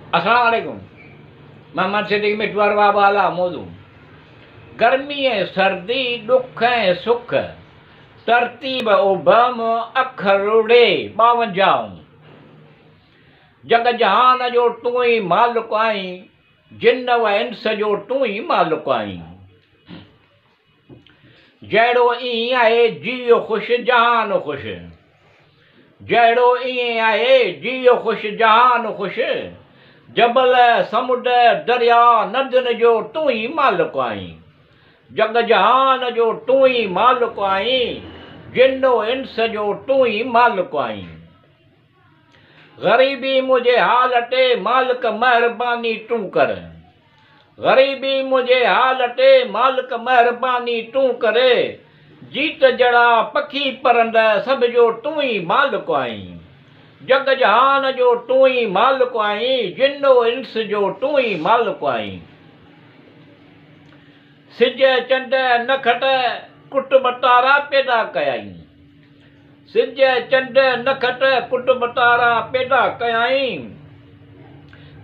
अस्सलाम वालेकुम। मोहम्मद सिद्दीक मिटवार वाला मौजू। गर्मी है सर्दी दुख है सुख तरतीब उबम अखरुड़े 52। जग जहान जो तू ही मालिक आहीं, जिन व इंस जो तू ही मालिक आहीं। जहिड़ो ईअं आहे जियो ख़ुशि जहान ख़ुशि, जहिड़ो ईअं आहे जियो ख़ुशि जहान ख़ुशि। जबल समुंड दरिया नदियुनि जो तू ही मालिक आहीं। जग जहान जो तू ही मालिक आहीं, जिन्नो इंस जो तू ही मालिक आहीं। ग़रीबी मुझे हाल ते मालिक महिरबानी तू कर, ग़रीबी मुझे हाल ते मालिक महिरबानी तू करे। जीत जड़ा पखी परंद सब जो तू ही मालिक आहीं। जग जहान जो तू ही मालिक आहीं, जिन्नो इंस जो तू ही मालिक आहीं। सिज चंड नखट कुटुब तारा पैदा कयाईं, सिज चंड नखट कुटुब तारा पैदा कयाईं।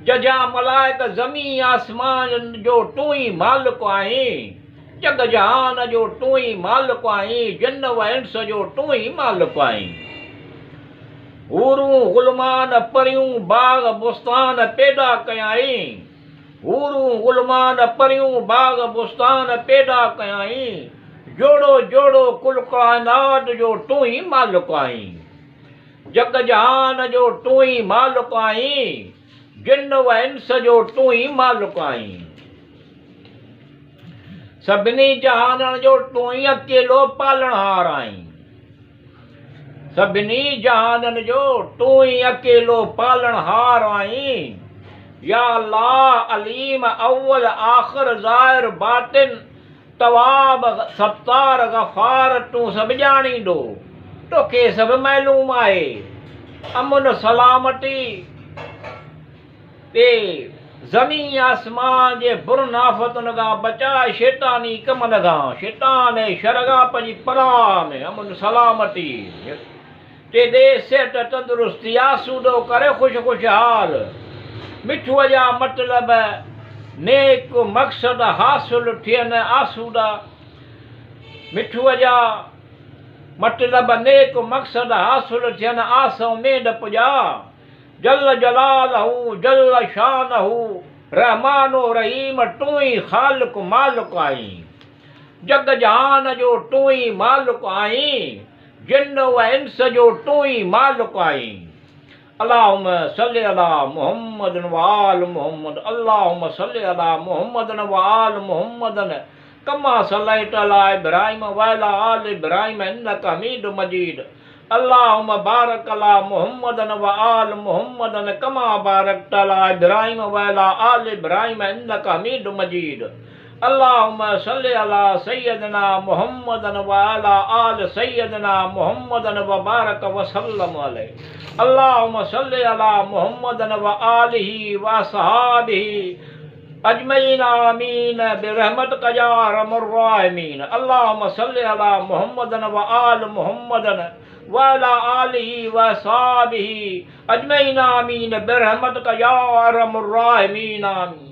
जजा मलाइक ज़मीन आसमान जो तू ही मालिक आहीं। जग जहान जो तू ही मालिक आहीं, जिन्न व इंस जो तू ही मालिक आहीं। हूरूं गुलमान परियूं बाग बुस्तान पैदा कयाईं, हूरूं गुलमान परियूं बाग बुस्तान पैदा कयाईं। जोड़ो जोड़ो कुल कायनात जो तू ही मालिक आहीं। जग जहान जो तू ही मालिक आहीं, जिन्न व इंस जो तू ही मालिक आहीं। सभिनी जहाननि जो तू ही अकेलो पालणहार आहीं, सभिनी जहाननि जो तू ही अकेलो पालणहार आहीं। या अल्लाह अलीम अव्वल आख़िर ज़ाहिर बातिन तवाब सत्तार गफ़ार तू सभु ॼाणींदो, तोखे सभु मालूम आहे। अमुन सलामती ते ज़मीन आसमान जे बुरन आफ़तुनि खां बचाए, शैतानी कमनि खां शैतान ऐं शरगा पंहिंजी पनाह में। अमुन सलामती ते दे सिहत तंदुरुस्ती आसूदो करे ख़ुशि ख़ुशहाल। मिठूअ जा मतिलब नेक मक़सद हासिल थियनि आसूदा, मिठूअ जा मतिलब नेक मक़सद हासिल थियनि आस उमेद पुॼा। जल जलालहू जल शानहू रहमानो रहीम तू ही ख़ालिक मालिक आहीं। जग जहान जो तू ही मालिक आहीं, जिन्न व इंस जो तू ही मालिक आहीं। अल्लाहुम्मा सल्लि अला मुहम्मद व आल मुहम्मद, अल्लाहुम्मा सल्लि अला मुहम्मद व आल मुहम्मद कमा सल्लैता अला इब्राहीम व अला आल इब्राहीम इन्नका हमीदुम मजीद। अल्लाहुम्मा बारिक अला मुहम्मद व आल मुहम्मद कमा बारकता अला इब्राहीम व अला आल इब्राहीम इन्नका हमीदुम मजीद। अल्लाहुम्मा सल्लि अला सय्यदना मुहम्मद व अला आल सय्यदना मुहम्मद व बारक व सल्लम अलैहि। अल्लाहुम्मा सल्लि अला मुहम्मद व आलिहि व असहाबिहि अजमईन आमीन बिरहमतिका या अरहमर राहिमीन। अल्लाहुम्मा सल्लि अला मुहम्मद व आल मुहम्मद व अला आलिहि व असहाबिहि अजमईन आमीन बिरहमतिका या अरहमर राहिमीन आमीन।